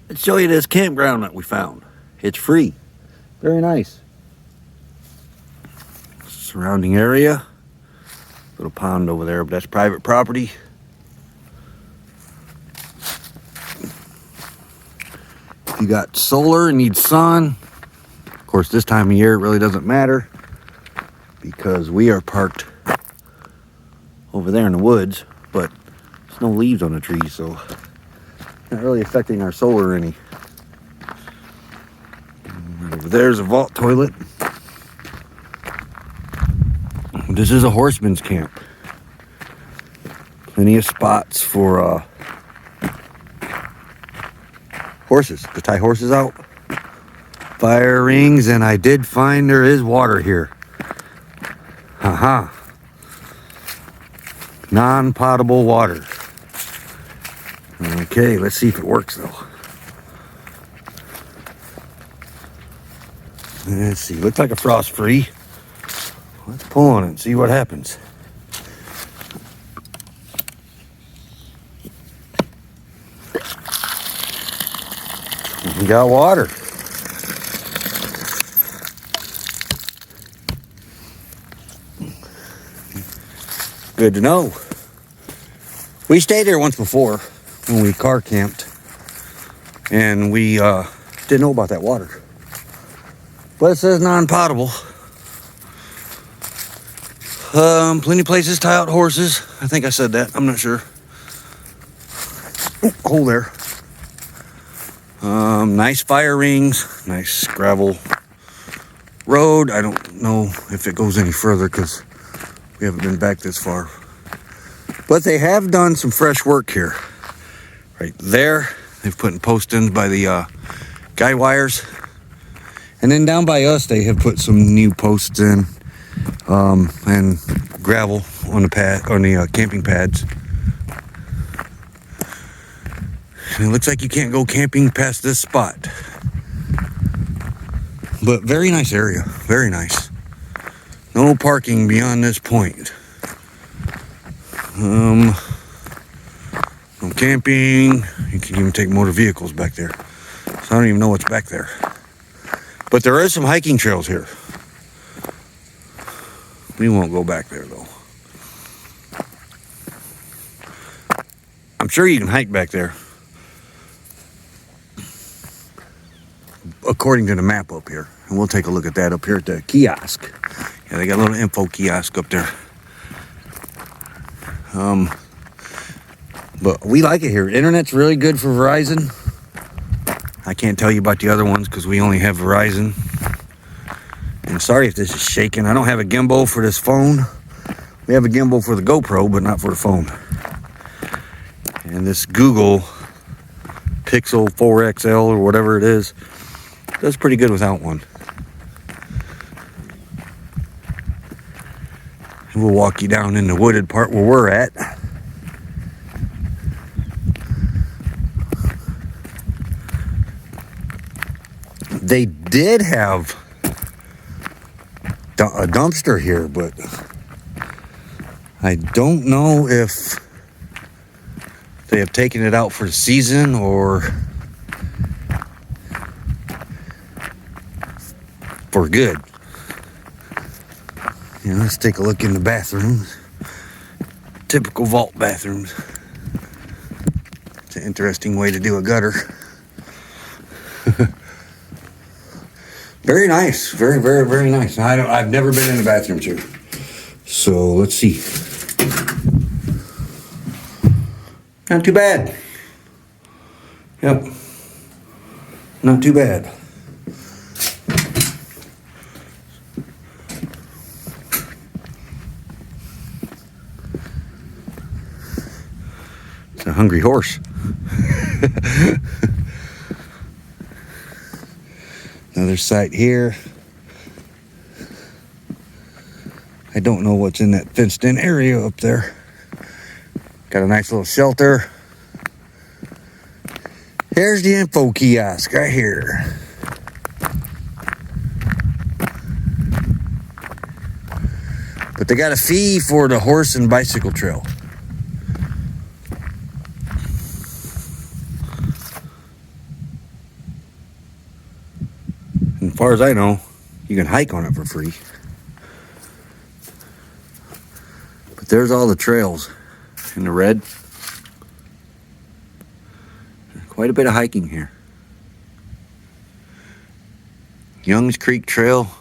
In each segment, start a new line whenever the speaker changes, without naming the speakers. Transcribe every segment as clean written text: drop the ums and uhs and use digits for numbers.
Let's show you this campground that we found. It's free. Very nice. Surrounding area. Little pond over there, but that's private property. If you got solar and need sun, of course this time of year it really doesn't matter because we are parked over there in the woods, but there's no leaves on the trees, so not really affecting our solar any. Right over there's a vault toilet. This is a horseman's camp. Plenty of spots for horses, to tie horses out. Fire rings, and I did find there is water here. Haha. Non-potable water. Okay, let's see if it works though. Let's see, looks like a frost free. Let's pull on it and see what happens. We got water. Good to know. We stayed there once before when we car camped, and we didn't know about that water. But it says non-potable. Plenty of places to tie out horses. I think I said that. I'm not sure. Hole there. Nice fire rings. Nice gravel road. I don't know if it goes any further because we haven't been back this far. But they have done some fresh work here. Right there. They've put in post ins by the guy wires. And then down by us, they have put some new posts in. And gravel on the pad, on the camping pads. And it looks like you can't go camping past this spot. But very nice area, very nice. No parking beyond this point. No camping. You can even take motor vehicles back there. So I don't even know what's back there. But there is some hiking trails here. We won't go back there though. I'm sure you can hike back there. According to the map up here. And we'll take a look at that up here at the kiosk. Yeah, they got a little info kiosk up there. But we like it here. Internet's really good for Verizon. I can't tell you about the other ones because we only have Verizon. And sorry if this is shaking. I don't have a gimbal for this phone. We have a gimbal for the GoPro, but not for the phone. And this Google Pixel 4 XL or whatever it is does pretty good without one. And we'll walk you down in the wooded part where we're at. They did have a dumpster here, but I don't know if they have taken it out for the season or for good. Yeah, let's take a look in the bathrooms. Typical vault bathrooms. It's an interesting way to do a gutter. Very nice. Very, very, very nice. I've never been in the bathrooms here. So let's see. Not too bad. Yep. Not too bad. It's a hungry horse. Another site here. I don't know what's in that fenced in area up there. Got a nice little shelter. Here's the info kiosk right here. But they got a fee for the horse and bicycle trail. far as I know, you can hike on it for free. But there's all the trails in the red. Quite a bit of hiking here. Young's Creek Trail,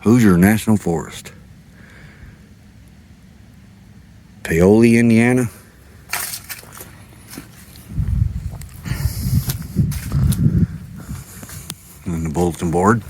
Hoosier National Forest. Paoli, Indiana. On the bulletin board.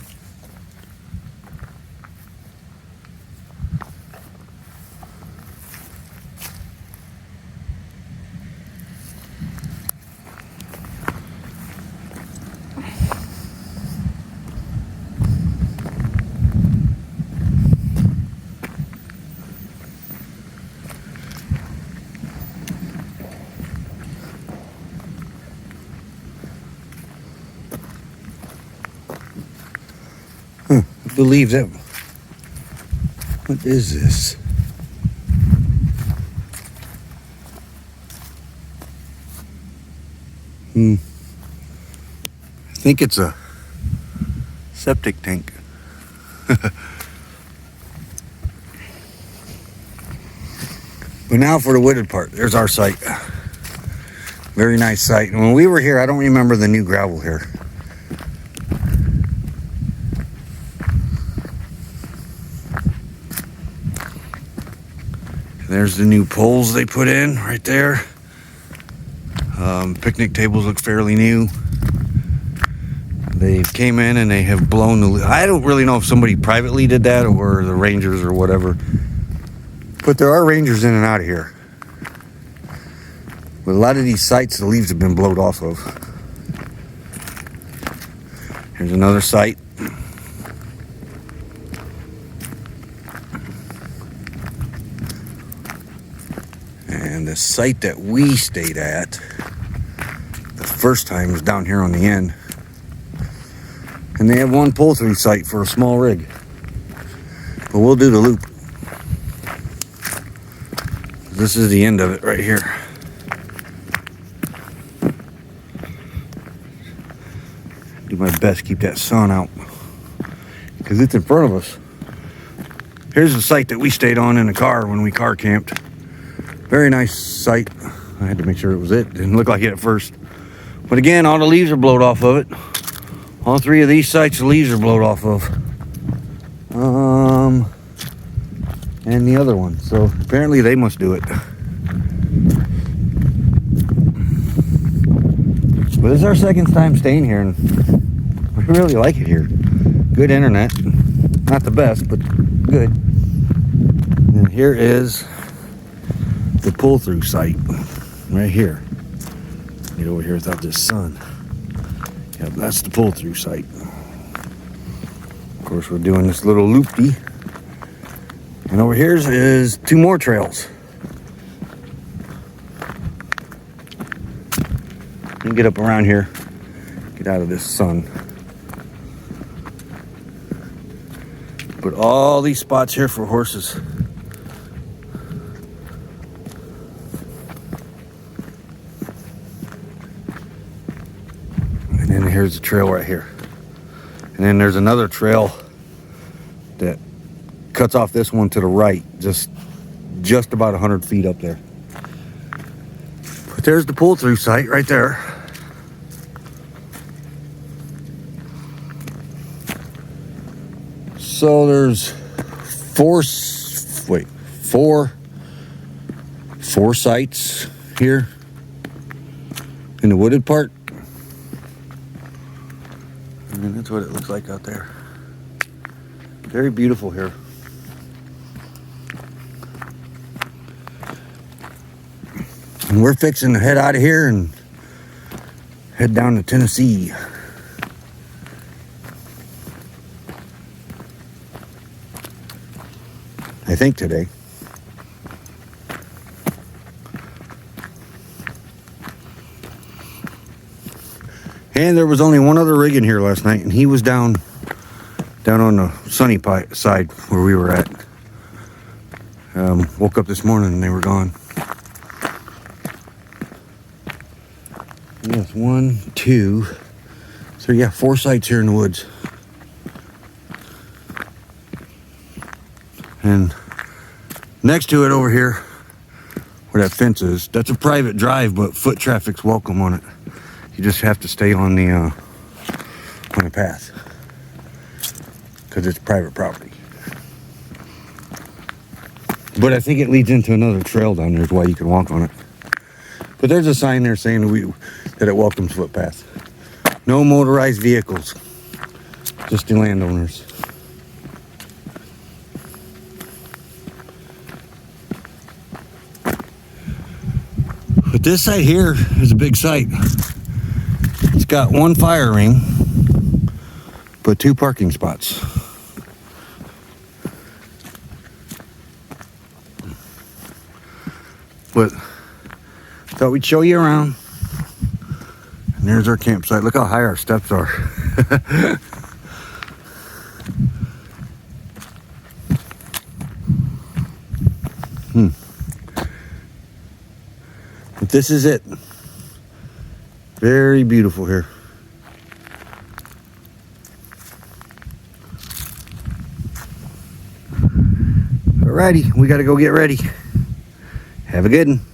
I believe that. What is this? I think it's a septic tank. But now for the wooded part. There's our site. Very nice site. And when we were here, I don't remember the new gravel here. There's the new poles they put in right there. Picnic tables look fairly new. They came in and they have blown the... I don't really know if somebody privately did that or the rangers or whatever. But there are rangers in and out of here. But a lot of these sites, the leaves have been blowed off of. Here's another site. And the site that we stayed at the first time was down here on the end. And they have one pull-through site for a small rig. But we'll do the loop. This is the end of it right here. Do my best to keep that sun out because it's in front of us. Here's the site that we stayed on in the car when we car camped. Very nice site. I had to make sure it was it. Didn't look like it at first. But again, all the leaves are blowed off of it. All three of these sites, the leaves are blowed off of. And the other one. So apparently they must do it. But this is our second time staying here, and we really like it here. Good internet. Not the best, but good. And here is the pull-through site. Right here. Get over here without this sun. Yep, that's the pull-through site. Of course, we're doing this little loop-de. And over here is two more trails. You can get up around here, get out of this sun. Put all these spots here for horses. And then here's the trail right here. And then there's another trail that cuts off this one to the right, just about 100 feet up there. But there's the pull-through site right there. So there's four sites here in the wooded part. And that's what it looks like out there. Very beautiful here. And we're fixing to head out of here and head down to Tennessee. I think today. And there was only one other rig in here last night, and he was down on the sunny side where we were at. Woke up this morning and they were gone. Yes, 1, 2, 3, 4 sites here in the woods. And next to it over here, where that fence is, that's a private drive, but foot traffic's welcome on it. You just have to stay on the path because it's private property. But I think it leads into another trail down there, is why you can walk on it. But there's a sign there saying that it welcomes footpath. No motorized vehicles, just the landowners. But this site here is a big site. It's got one fire ring, but 2 parking spots. But thought we'd show you around. And there's our campsite. Look how high our steps are. But this is it. Very beautiful here. Alrighty, we gotta go get ready. Have a good one.